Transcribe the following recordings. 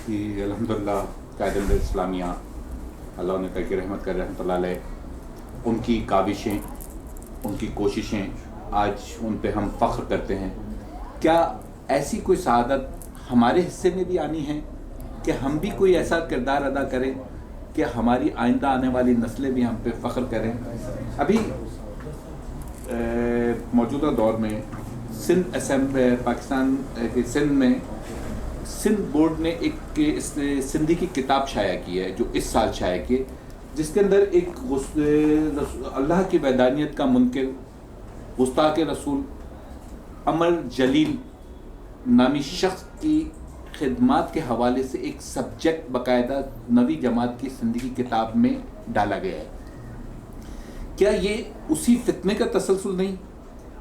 کہ الحمدللہ قائد ملت اسلامیہ اللہ نے کی رحمت کر رحمۃ اللہ علیہ، ان کی کاوشیں، ان کی کوششیں آج ان پہ ہم فخر کرتے ہیں۔ کیا ایسی کوئی سعادت ہمارے حصے میں بھی آنی ہے کہ ہم بھی کوئی ایسا کردار ادا کریں کہ ہماری آئندہ آنے والی نسلیں بھی ہم پہ فخر کریں؟ ابھی موجودہ دور میں سندھ پاکستان کے سندھ میں سندھ بورڈ نے ایک سندھی کی کتاب شائع کی ہے، جو اس سال شائع کی ہے، جس کے اندر ایک اللہ کی وحدانیت کا منکر، گستاخ رسول عمر جلیل نامی شخص کی خدمات کے حوالے سے ایک سبجیکٹ باقاعدہ 9ویں جماعت کی سندھی کی کتاب میں ڈالا گیا ہے۔ کیا یہ اسی فتنے کا تسلسل نہیں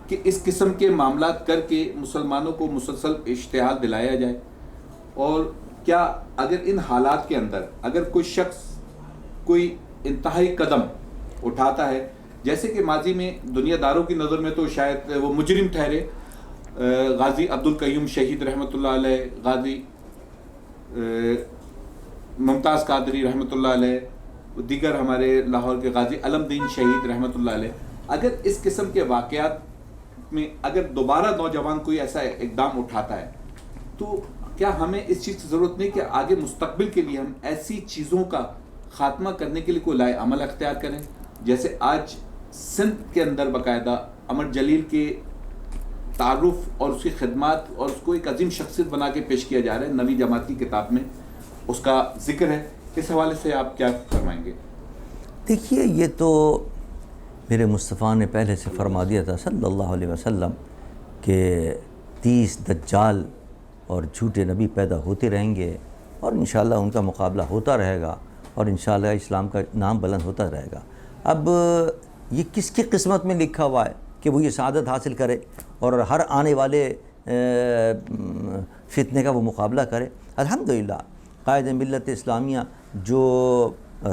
کہ اس قسم کے معاملات کر کے مسلمانوں کو مسلسل اشتعال دلایا جائے؟ اور کیا اگر ان حالات کے اندر اگر کوئی شخص کوئی انتہائی قدم اٹھاتا ہے، جیسے کہ ماضی میں دنیا داروں کی نظر میں تو شاید وہ مجرم ٹھہرے، غازی عبدالقیوم شہید رحمۃ اللہ علیہ، غازی ممتاز قادری رحمۃ اللہ علیہ، دیگر ہمارے لاہور کے غازی علم دین شہید رحمۃ اللہ علیہ، اگر اس قسم کے واقعات میں اگر دوبارہ نوجوان کوئی ایسا اقدام اٹھاتا ہے تو کیا ہمیں اس چیز کی ضرورت نہیں کہ آگے مستقبل کے لیے ہم ایسی چیزوں کا خاتمہ کرنے کے لیے کوئی لائے عمل اختیار کریں؟ جیسے آج سندھ کے اندر باقاعدہ عمر جلیل کے تعارف اور اس کی خدمات اور اس کو ایک عظیم شخصیت بنا کے پیش کیا جا رہا ہے، 9ویں جماعت کی کتاب میں اس کا ذکر ہے۔ اس حوالے سے آپ کیا فرمائیں گے؟ دیکھیے، یہ تو میرے مصطفیٰ نے پہلے سے فرما دیا تھا صلی اللہ علیہ وسلم کہ 30 دجال اور جھوٹے نبی پیدا ہوتے رہیں گے اور انشاءاللہ ان کا مقابلہ ہوتا رہے گا اور انشاءاللہ اسلام کا نام بلند ہوتا رہے گا۔ اب یہ کس کی قسمت میں لکھا ہوا ہے کہ وہ یہ سعادت حاصل کرے اور ہر آنے والے فتنے کا وہ مقابلہ کرے؟ الحمدللہ قائد ملت اسلامیہ جو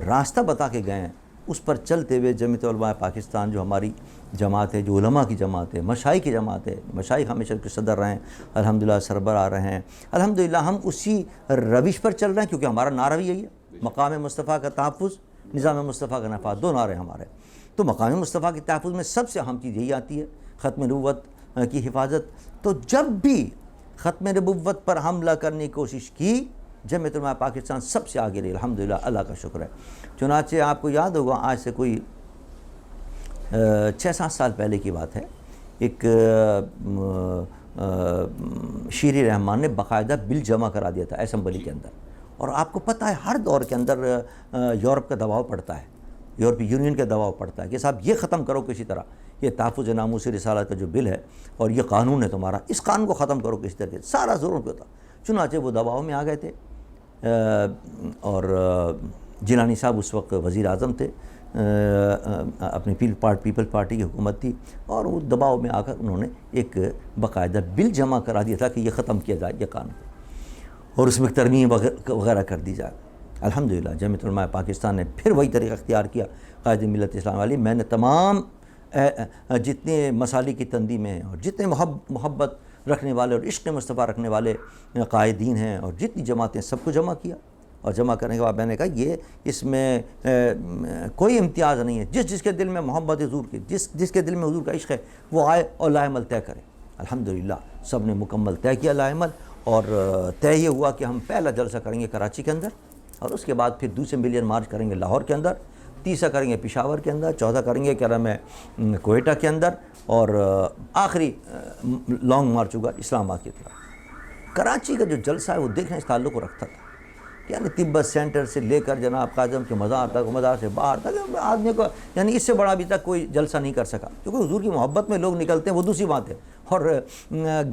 راستہ بتا کے گئے ہیں اس پر چلتے ہوئے جمعیت علماء پاکستان جو ہماری جماعت ہے، جو علماء کی جماعت ہے، مشائخ کی جماعت ہے، مشائخ ہمیشہ کے صدر رہے ہیں، الحمدللہ سربراہ رہے ہیں، الحمدللہ ہم اسی روش پر چل رہے ہیں، کیونکہ ہمارا نعرہ بھی یہی ہے، مقام مصطفیٰ کا تحفظ، نظام مصطفیٰ کا نفاذ، 2 نعرے ہمارے۔ تو مقام مصطفیٰ کے تحفظ میں سب سے اہم چیز یہی آتی ہے، ختم نبوت کی حفاظت۔ تو جب بھی ختم نبوت پر حملہ کرنے کی کوشش کی، جمعیت علماء پاکستان سب سے آگے رہی، الحمدللہ، اللہ کا شکر ہے۔ چنانچہ آپ کو یاد ہوگا آج سے کوئی 6-7 سال پہلے کی بات ہے، ایک شیری رحمان نے باقاعدہ بل جمع کرا دیا تھا اسمبلی کے اندر، اور آپ کو پتہ ہے ہر دور کے اندر یورپ کا دباؤ پڑتا ہے، یورپی یونین کا دباؤ پڑتا ہے کہ صاحب یہ ختم کرو کسی طرح، یہ تحفظ ناموس رسالت کا جو بل ہے اور یہ قانون ہے تمہارا، اس قانون کو ختم کرو کسی طرح، سارا زور پہ تھا۔ چنانچہ وہ دباؤ میں آ گئے تھے، اور جیلانی صاحب اس وقت وزیر اعظم تھے، اپنی پیپل پارٹی کی حکومت تھی، اور وہ دباؤ میں آ کر انہوں نے ایک باقاعدہ بل جمع کرا دیا تھا کہ یہ ختم کیا جائے یہ قانون، اور اس میں ترمیم وغیرہ کر دی جائے۔ الحمدللہ جمعیت علماء پاکستان نے پھر وہی طریقہ اختیار کیا، قائد ملت اسلام والی، میں نے تمام جتنے مسالے کی تنظیمیں ہیں اور جتنے محبت رکھنے والے اور عشق مصطفیٰ رکھنے والے قائدین ہیں اور جتنی جماعتیں، سب کو جمع کیا، اور جمع کرنے کے بعد میں نے کہا یہ اس میں کوئی امتیاز نہیں ہے، جس کے دل میں محبت حضور کی، جس کے دل میں حضور کا عشق ہے وہ آئے اور لائحہ طے کرے۔ الحمدللہ سب نے مکمل طے کیا لائحہ، اور طے یہ ہوا کہ ہم پہلا جلسہ کریں گے کراچی کے اندر، اور اس کے بعد پھر دوسرے ملین مارچ کریں گے لاہور کے اندر، تیسرا کریں گے پشاور کے اندر، چوتھا کریں گے کوئٹہ کے اندر، اور آخری لانگ مارچ ہوگا اسلام آباد کی طرف۔ کراچی کا جو جلسہ ہے وہ دیکھنے اس تعلق کو رکھتا تھا، یعنی تبت سینٹر سے لے کر جناب قاسم کے مزار تک، مزار سے باہر تک، آدمی کو یعنی اس سے بڑا ابھی تک کوئی جلسہ نہیں کر سکا، کیونکہ حضور کی محبت میں لوگ نکلتے ہیں وہ دوسری بات ہے، اور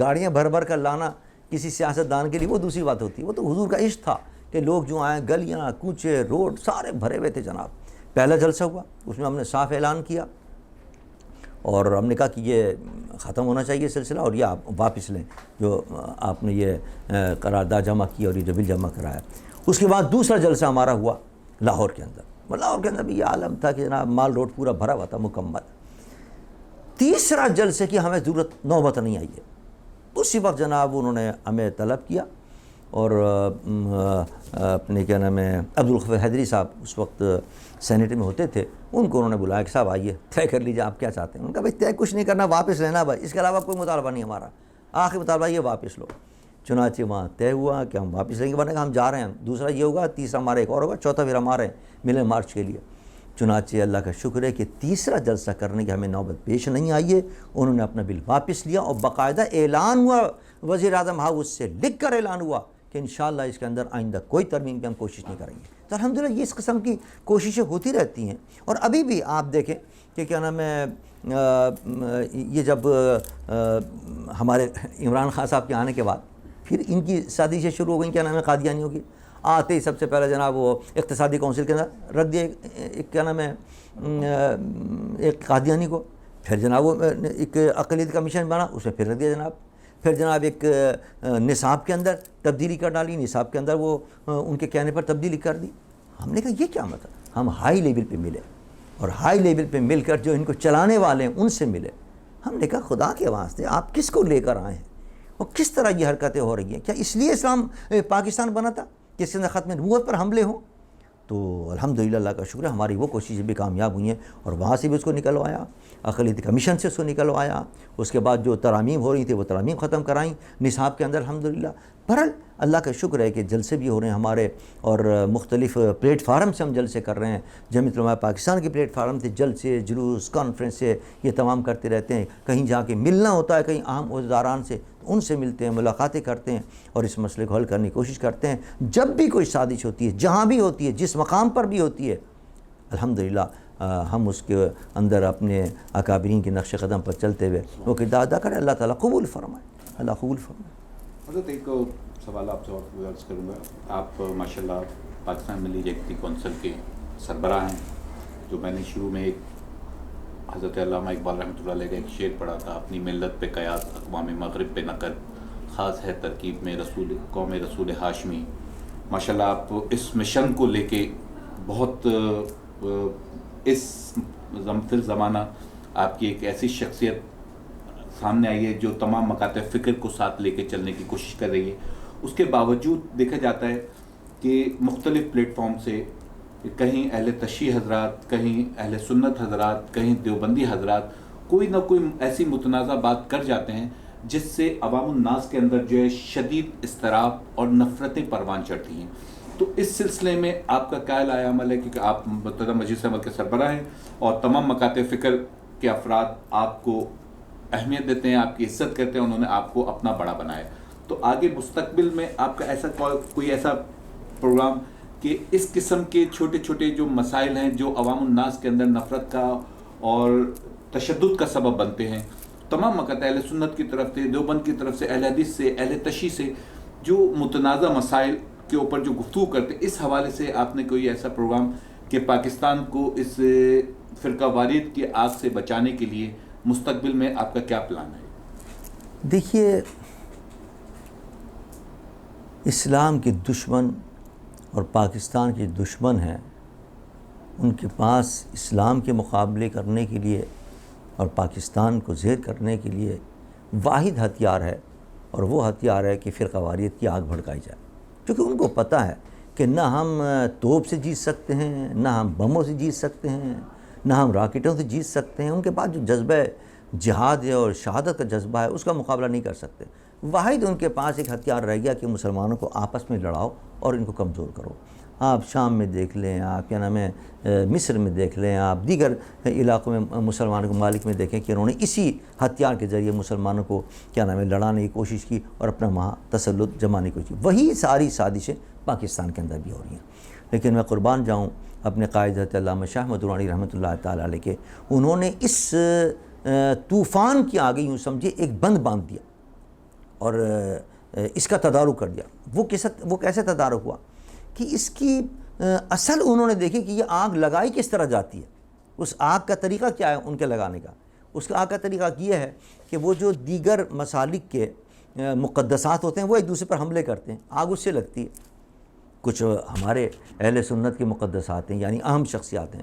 گاڑیاں بھر کر لانا کسی سیاست دان کے لیے وہ دوسری بات ہوتی ہے، وہ تو حضور کا عشق تھا کہ لوگ جو آئیں، گلیاں کوچے روڈ سارے بھرے ہوئے تھے جناب۔ پہلا جلسہ ہوا، اس میں ہم نے صاف اعلان کیا اور ہم نے کہا کہ یہ ختم ہونا چاہیے سلسلہ، اور یہ آپ واپس لیں جو آپ نے یہ قرارداد جمع کی اور یہ جو بل جمع کرایا۔ اس کے بعد دوسرا جلسہ ہمارا ہوا لاہور کے اندر، لاہور کے اندر بھی یہ عالم تھا کہ جناب مال روڈ پورا بھرا ہوا تھا مکمل۔ تیسرا جلسے کی ہمیں ضرورت نوبت نہیں آئی ہے، اسی وقت جناب انہوں نے ہمیں طلب کیا اور اپنے کیا نام ہے عبدالغفور حیدری صاحب اس وقت سینیٹ میں ہوتے تھے، ان کو انہوں نے بلایا کہ صاحب آئیے طے کر لیجیے آپ کیا چاہتے ہیں. ان کا بھائی طے کچھ نہیں کرنا، واپس لینا بھائی، اس کے علاوہ کوئی مطالبہ نہیں ہمارا، آخری مطالبہ یہ واپس لو. چنانچہ وہاں طے ہوا کہ ہم واپس لیں گے، ورنہ ہم جا رہے ہیں. دوسرا یہ ہوگا، تیسرا ہمارا ایک اور ہوگا، چوتھا پھر ہمارے ملن مارچ کے لیے. چنانچہ اللہ کا شکر ہے کہ تیسرا جلسہ کرنے کی ہمیں نوبت پیش نہیں آئی ہے. انہوں نے اپنا بل واپس لیا اور باقاعدہ اعلان ہوا، وزیر اعظم ہاؤس سے لکھ کر اعلان ہوا کہ انشاءاللہ اس کے اندر آئندہ کوئی ترمیم کی ہم کوشش نہیں کریں گے. تو الحمدللہ یہ اس قسم کی کوششیں ہوتی رہتی ہیں. اور ابھی بھی آپ دیکھیں کہ کیا نام ہے، یہ جب ہمارے عمران خان صاحب کے آنے کے بعد پھر ان کی سازشیں شروع ہو گئیں، کیا نام ہے، قادیانیوں کی. آتے ہی سب سے پہلے جناب وہ اقتصادی کونسل کے اندر رکھ دیا ایک کیا نام ہے ایک قادیانی کو. پھر جناب وہ ایک اقلیت کمیشن بنا، اس میں پھر رکھ دیا جناب. پھر جناب ایک نصاب کے اندر تبدیلی کر ڈالی، نصاب کے اندر وہ ان کے کہنے پر تبدیلی کر دی. ہم نے کہا یہ کیا مطلب؟ ہم ہائی لیول پہ ملے اور ہائی لیول پہ مل کر جو ان کو چلانے والے ہیں ان سے ملے. ہم نے کہا خدا کے واسطے آپ کس کو لے کر آئے ہیں اور کس طرح یہ حرکتیں ہو رہی ہیں؟ کیا اس لیے اسلام پاکستان بنا تھا کہ اس کے اندر ختم نبوت پر حملے ہوں؟ تو الحمدللہ اللہ کا شکر ہے ہماری وہ کوششیں بھی کامیاب ہوئی ہیں اور وہاں سے بھی اس کو نکلوایا، اقلیتی کمیشن سے اس کو نکلوایا. اس کے بعد جو ترامیم ہو رہی تھی وہ ترامیم ختم کرائیں نصاب کے اندر الحمدللہ. بہرحال اللہ کا شکر ہے کہ جلسے بھی ہو رہے ہیں ہمارے، اور مختلف پلیٹ فارم سے ہم جلسے کر رہے ہیں. جمعیت علماء پاکستان کے پلیٹ فارم تھے، جلسے، جلوس، کانفرنس سے یہ تمام کرتے رہتے ہیں. کہیں جا کے ملنا ہوتا ہے کہیں اہم عہدیداران سے، ان سے ملتے ہیں، ملاقاتیں کرتے ہیں اور اس مسئلے کو حل کرنے کی کوشش کرتے ہیں. جب بھی کوئی سازش ہوتی ہے، جہاں بھی ہوتی ہے، جس مقام پر بھی ہوتی ہے، الحمدللہ ہم اس کے اندر اپنے اکابرین کے نقش قدم پر چلتے ہوئے وہ کردار ادا کریں. اللہ تعالیٰ قبول فرمائے، اللہ قبول فرمائے. حضرت ایک سوال آپ سے اور عرض کروں گا. آپ ماشاءاللہ پاکستان ملی یکتی کونسل کے سربراہ ہیں. جو میں نے شروع میں ایک حضرت علامہ اقبال رحمۃ اللہ علیہ کا ایک شعر پڑھا تھا، اپنی ملت پہ قیاس اقوام مغرب پہ نقد، خاص ہے ترکیب میں قوم رسول ہاشمی. ماشاءاللہ آپ اس مشن کو لے کے بہت اس فی زمانہ آپ کی ایک ایسی شخصیت سامنے آئی ہے جو تمام مکاتب فکر کو ساتھ لے کے چلنے کی کوشش کر رہی ہے. اس کے باوجود دیکھا جاتا ہے کہ مختلف پلیٹ فارم سے کہیں اہل تشیع حضرات، کہیں اہل سنت حضرات، کہیں دیوبندی حضرات کوئی نہ کوئی ایسی متنازع بات کر جاتے ہیں جس سے عوام الناس کے اندر جو ہے شدید اضطراب اور نفرتیں پروان چڑھتی ہیں. تو اس سلسلے میں آپ کا کیا رائے عمل ہے؟ کیونکہ آپ محترم مجلس عمل کے سربراہ ہیں اور تمام مکاتب فکر کے افراد آپ کو اہمیت دیتے ہیں، آپ کی عزت کرتے ہیں، انہوں نے آپ کو اپنا بڑا بنایا. تو آگے مستقبل میں آپ کا ایسا کوئی ایسا پروگرام کہ اس قسم کے چھوٹے چھوٹے جو مسائل ہیں جو عوام الناس کے اندر نفرت کا اور تشدد کا سبب بنتے ہیں، تمام مکاتب اہل سنت کی طرف سے، دیوبند کی طرف سے، اہل حدیث سے، اہل تشیع سے، جو متنازع مسائل کے اوپر جو گفتگو کرتے ہیں، اس حوالے سے آپ نے کوئی ایسا پروگرام کہ پاکستان کو اس فرقہ واریت کی آگ سے بچانے کے لیے مستقبل میں آپ کا کیا پلان ہے؟ دیکھیے، اسلام کے دشمن اور پاکستان کے دشمن ہیں، ان کے پاس اسلام کے مقابلے کرنے کے لیے اور پاکستان کو زیر کرنے کے لیے واحد ہتھیار ہے، اور وہ ہتھیار ہے کہ فرقہ واریت کی آگ بھڑکائی جائے. کیونکہ ان کو پتہ ہے کہ نہ ہم توپ سے جیت سکتے ہیں، نہ ہم بموں سے جیت سکتے ہیں، نہ ہم راکٹوں سے جیت سکتے ہیں. ان کے پاس جو جذبہ جہاد ہے اور شہادت کا جذبہ ہے، اس کا مقابلہ نہیں کر سکتے. واحد ان کے پاس ایک ہتھیار رہ گیا کہ مسلمانوں کو آپس میں لڑاؤ اور ان کو کمزور کرو. آپ شام میں دیکھ لیں، آپ کیا نام ہے مصر میں دیکھ لیں، آپ دیگر علاقوں میں مسلمانوں کے ممالک میں دیکھیں کہ انہوں نے اسی ہتھیار کے ذریعے مسلمانوں کو کیا نام ہے لڑانے کی کوشش کی اور اپنا وہاں تسلط جمانے کی کوشش کی. وہی ساری سازشیں پاکستان کے اندر بھی ہو رہی ہیں. لیکن میں قربان جاؤں اپنے قائد حضرت علامہ شاہ احمد درانی رحمۃ اللہ تعالیٰ علیہ کے، انہوں نے اس طوفان کی آگے یوں سمجھے ایک بند باندھ دیا اور اس کا تدارک کر دیا. وہ کیسے تدارک ہوا کہ اس کی اصل انہوں نے دیکھی کہ یہ آگ لگائی کس طرح جاتی ہے، اس آگ کا طریقہ کیا ہے ان کے لگانے کا. اس کا آگ کا طریقہ یہ ہے کہ وہ جو دیگر مسالک کے مقدسات ہوتے ہیں وہ ایک دوسرے پر حملے کرتے ہیں، آگ اس سے لگتی ہے. کچھ ہمارے اہل سنت کے مقدسات ہیں، یعنی اہم شخصیات ہیں،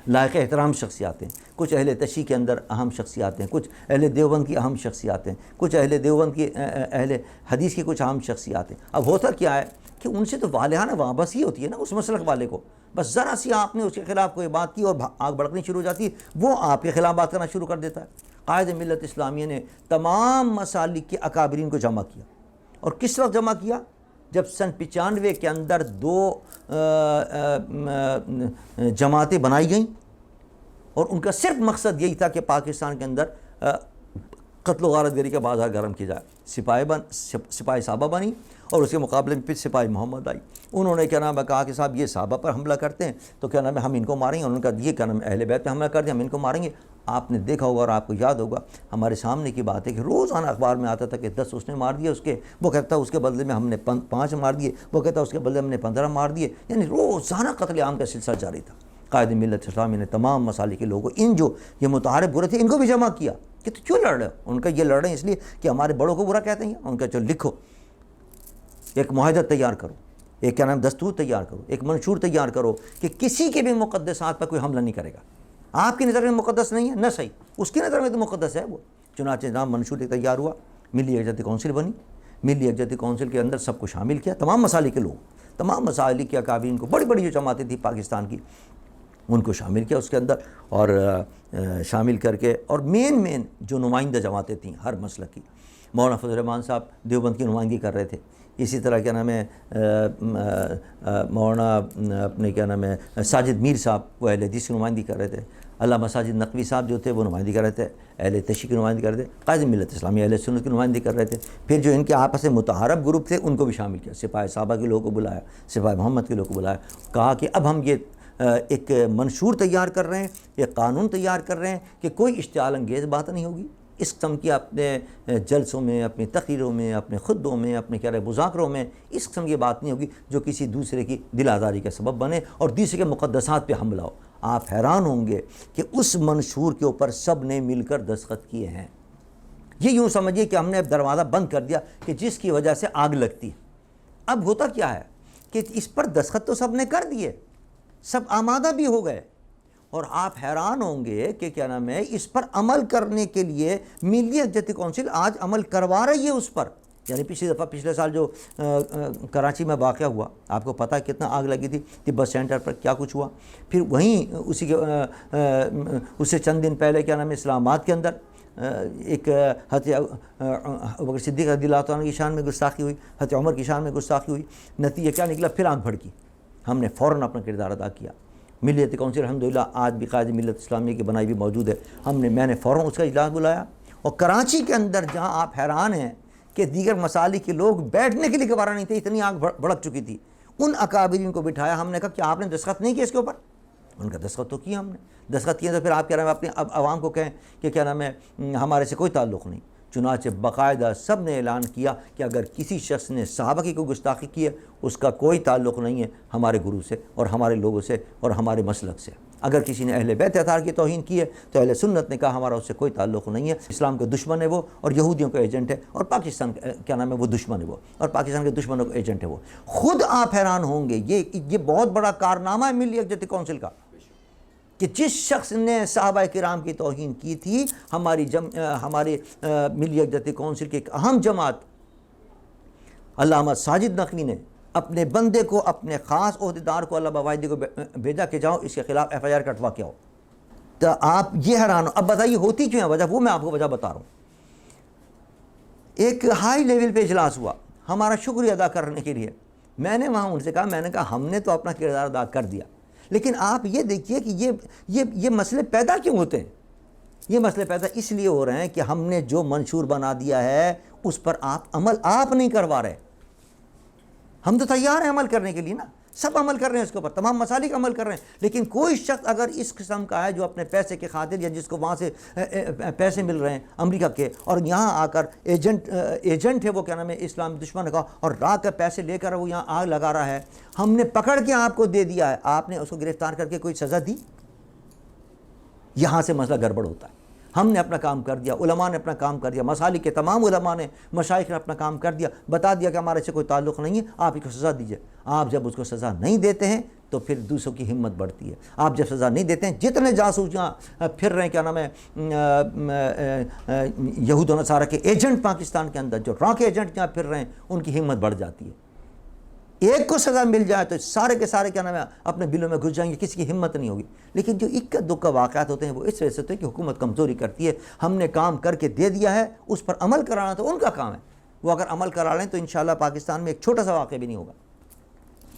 لائق احترام شخصیات ہیں، کچھ اہل تشیع کے اندر اہم شخصیات ہیں، کچھ اہل دیوبند کی اہم شخصیات ہیں، کچھ اہل دیوبند کی اہل حدیث کی کچھ اہم شخصیات ہیں۔ اب ہوتا کیا ہے کہ ان سے تو والہانہ وابستگی ہوتی ہے نا اس مسلک والے کو، بس ذرا سی آپ نے اس کے خلاف کوئی بات کی اور آگ بھڑکنی شروع ہو جاتی ہے، وہ آپ کے خلاف بات کرنا شروع کر دیتا ہے۔ قائد ملت اسلامیہ نے تمام مسالک کے اکابرین کو جمع کیا، اور کس وقت جمع کیا؟ جب سن 95 کے اندر 2 جماعتیں بنائی گئیں، اور ان کا صرف مقصد یہی تھا کہ پاکستان کے اندر قتل و غارت گری کا بازار گرم کیا جائے۔ سپاہی صحابہ بنی، اور اس کے مقابلے میں پھر سپاہی محمد آئی۔ انہوں نے کیا نام ہے کہا کہ صاحب یہ صحابہ پر حملہ کرتے ہیں تو کیا نام ہے ہم ان کو ماریں گے، اور انہوں نے کہا یہ کیا نام ہے اہل بیت پہ حملہ کرتے ہیں ہم ان کو ماریں گے۔ آپ نے دیکھا ہوگا اور آپ کو یاد ہوگا، ہمارے سامنے کی بات ہے کہ روزانہ اخبار میں آتا تھا کہ 10 اس نے مار دیے اس کے، وہ کہتا اس کے بدلے میں ہم نے 5 مار دیے، وہ کہتا اس کے بدلے میں ہم نے 15 مار دیے، یعنی روزانہ قتل عام کا سلسلہ جاری تھا۔ قائد ملت اسلامی نے تمام مسالک کے لوگوں ان جو یہ متعارف برے تھے ان کو بھی جمع کیا کہ تو کیوں لڑ رہے ہو؟ ان کا یہ لڑ رہے ہیں اس لیے کہ ہمارے بڑوں کو برا کہتے ہیں، ان کا چلو لکھو، ایک معاہدہ تیار کرو، ایک کیا نام دستور تیار کرو، ایک منشور تیار کرو کہ کسی کے بھی مقدسات پر کوئی حملہ نہیں کرے گا۔ آپ کی نظر میں مقدس نہیں ہے نہ صحیح، اس کی نظر میں تو مقدس ہے وہ۔ چنانچہ نام منشور تیار ہوا، ملی یکجہتی کونسل بنی، ملی یکجہتی کونسل کے اندر سب کو شامل کیا، تمام مسالک کے لوگ، تمام مسالک کے اکابرین کو، بڑی بڑی جو جماعتیں تھیں پاکستان کی ان کو شامل کیا اس کے اندر، اور شامل کر کے اور مین جو نمائندہ جماعتیں تھیں ہر مسلک کی، مولانا فضل الرحمان صاحب دیوبند کی نمائندگی کر رہے تھے، اسی طرح کیا نام ہے مولانا اپنے کیا نام ہے ساجد میر صاحب وہ اہل حدیث کی نمائندگی کر رہے تھے، علامہ ساجد نقوی صاحب جو تھے وہ نمائندگی کر رہے تھے، اہل تشیع کی نمائندگی کر رہے تھے، قائد ملت اسلامی اہل سنت کی نمائندگی کر رہے تھے، پھر جو ان کے آپس میں متحارب گروپ تھے ان کو بھی شامل کیا، سپاہی صحابہ کے لوگوں کو بلایا، سپاہی محمد کے لوگوں کو بلایا، کہا کہ اب ہم یہ ایک منشور تیار کر رہے ہیں، ایک قانون تیار کر رہے ہیں کہ کوئی اشتعال انگیز بات نہیں ہوگی، اس قسم کی اپنے جلسوں میں، اپنی تقریروں میں، اپنے خطبوں میں، اپنے کیا رہے مذاکروں میں اس قسم کی بات نہیں ہوگی جو کسی دوسرے کی دل آزاری کا سبب بنے اور دوسرے کے مقدسات پہ حملہ ہو۔ آپ حیران ہوں گے کہ اس منشور کے اوپر سب نے مل کر دستخط کیے ہیں۔ یہ یوں سمجھیے کہ ہم نے اب دروازہ بند کر دیا کہ جس کی وجہ سے آگ لگتی ہے۔ اب ہوتا کیا ہے کہ اس پر دستخط تو سب نے کر دیے، سب آمادہ بھی ہو گئے، اور آپ حیران ہوں گے کہ کیا نام ہے اس پر عمل کرنے کے لیے ملی یکجہتی کونسل آج عمل کروا رہی ہے اس پر۔ یعنی پچھلے سال جو کراچی میں واقعہ ہوا، آپ کو پتہ ہے کتنا آگ لگی تھی، تبت سینٹر پر کیا کچھ ہوا، پھر وہیں اس سے چند دن پہلے کیا نام ہے اسلام آباد کے اندر ایک حضرت ابوبکر صدیق رضی اللہ عنہ کی شان میں گستاخی ہوئی، حضرت عمر کی شان میں گستاخی ہوئی، نتیجہ کیا نکلا؟ پھر آگ بھڑکی۔ ہم نے فوراً اپنا کردار ادا کیا۔ ملی یکجہتی کونسل الحمدللہ آج بھی قائد ملت اسلامیہ کی بنائی بھی موجود ہے، میں نے فوراً اس کا اجلاس بلایا، اور کراچی کے اندر جہاں آپ حیران ہیں کہ دیگر مسالک کے لوگ بیٹھنے کے لیے گوارا نہیں تھے، اتنی آگ بھڑک چکی تھی، ان اکابرین کو بٹھایا، ہم نے کہا کہ آپ نے دستخط نہیں کیا اس کے اوپر؟ ان کا دستخط تو کیا ہم نے، دستخط کیا تو پھر آپ کیا نام ہے اپنے عوام کو کہیں کہ کیا نام ہے ہمارے سے کوئی تعلق نہیں۔ چنانچہ باقاعدہ سب نے اعلان کیا کہ اگر کسی شخص نے صحابہ کی کوئی گستاخی کی ہے اس کا کوئی تعلق نہیں ہے ہمارے گروہ سے اور ہمارے لوگوں سے اور ہمارے مسلک سے۔ اگر کسی نے اہل بیت اطہار کی توہین کی ہے تو اہل سنت نے کہا ہمارا اس سے کوئی تعلق نہیں ہے، اسلام کا دشمن ہے وہ، اور یہودیوں کا ایجنٹ ہے، اور پاکستان کیا نام ہے وہ دشمن ہے وہ، اور پاکستان کے دشمنوں کا ایجنٹ ہے وہ۔ خود آپ حیران ہوں گے، یہ بہت بڑا کارنامہ ہے ملی یکجہتی کونسل کا کہ جس شخص نے صحابہ کرام کی توہین کی تھی، ہمارے ملی یکجہتی کونسل کی ایک اہم جماعت علامہ ساجد نقوی نے اپنے بندے کو، اپنے خاص عہدیدار کو، علامہ واحدی کو بھیجا کہ جاؤ اس کے خلاف FIR کٹوا کے آؤ۔ تو آپ یہ حیران ہو، اب بتائیے ہوتی کیوں ہے وجہ؟ وہ میں آپ کو وجہ بتا رہا ہوں۔ ایک ہائی لیول پہ اجلاس ہوا ہمارا شکریہ ادا کرنے کے لیے، میں نے وہاں ان سے کہا، میں نے کہا ہم نے تو اپنا کردار ادا کر دیا، لیکن آپ یہ دیکھیے کہ یہ مسئلے پیدا کیوں ہوتے ہیں؟ یہ مسئلے پیدا اس لیے ہو رہے ہیں کہ ہم نے جو منشور بنا دیا ہے اس پر عمل آپ نہیں کروا رہے۔ ہم تو تیار ہیں عمل کرنے کے لیے نا، سب عمل کر رہے ہیں اس کے اوپر، تمام مسالک عمل کر رہے ہیں، لیکن کوئی شخص اگر اس قسم کا ہے جو اپنے پیسے کے خاطر یا جس کو وہاں سے پیسے مل رہے ہیں امریکہ کے، اور یہاں آ کر ایجنٹ ہے وہ کیا نام ہے اسلام دشمن کا، اور رات کا پیسے لے کر وہ یہاں آگ لگا رہا ہے، ہم نے پکڑ کے آپ کو دے دیا ہے، آپ نے اس کو گرفتار کر کے کوئی سزا دی؟ یہاں سے مسئلہ گڑبڑ ہوتا ہے۔ ہم نے اپنا کام کر دیا، علماء نے اپنا کام کر دیا، مسالک کے تمام علماء نے، مشائخ نے اپنا کام کر دیا، بتا دیا کہ ہمارے سے کوئی تعلق نہیں ہے، آپ اس کو سزا دیجیے۔ آپ جب اس کو سزا نہیں دیتے ہیں تو پھر دوسروں کی ہمت بڑھتی ہے۔ آپ جب سزا نہیں دیتے ہیں، جتنے جاسوس یہاں پھر رہے ہیں، کیا نام ہے، یہود و نصارہ کے ایجنٹ پاکستان کے اندر، جو راں کے ایجنٹ یہاں پھر رہے ہیں، ان کی ہمت بڑھ جاتی ہے۔ ایک کو سزا مل جائے تو سارے کے سارے کیا نام ہے اپنے بلوں میں گھس جائیں گے، کسی کی ہمت نہیں ہوگی۔ لیکن جو اکا دکا واقعات ہوتے ہیں وہ اس وجہ سے ہوتے ہیں کہ حکومت کمزوری کرتی ہے۔ ہم نے کام کر کے دے دیا ہے، اس پر عمل کرانا تو ان کا کام ہے، وہ اگر عمل کرا لیں تو انشاءاللہ پاکستان میں ایک چھوٹا سا واقعہ بھی نہیں ہوگا۔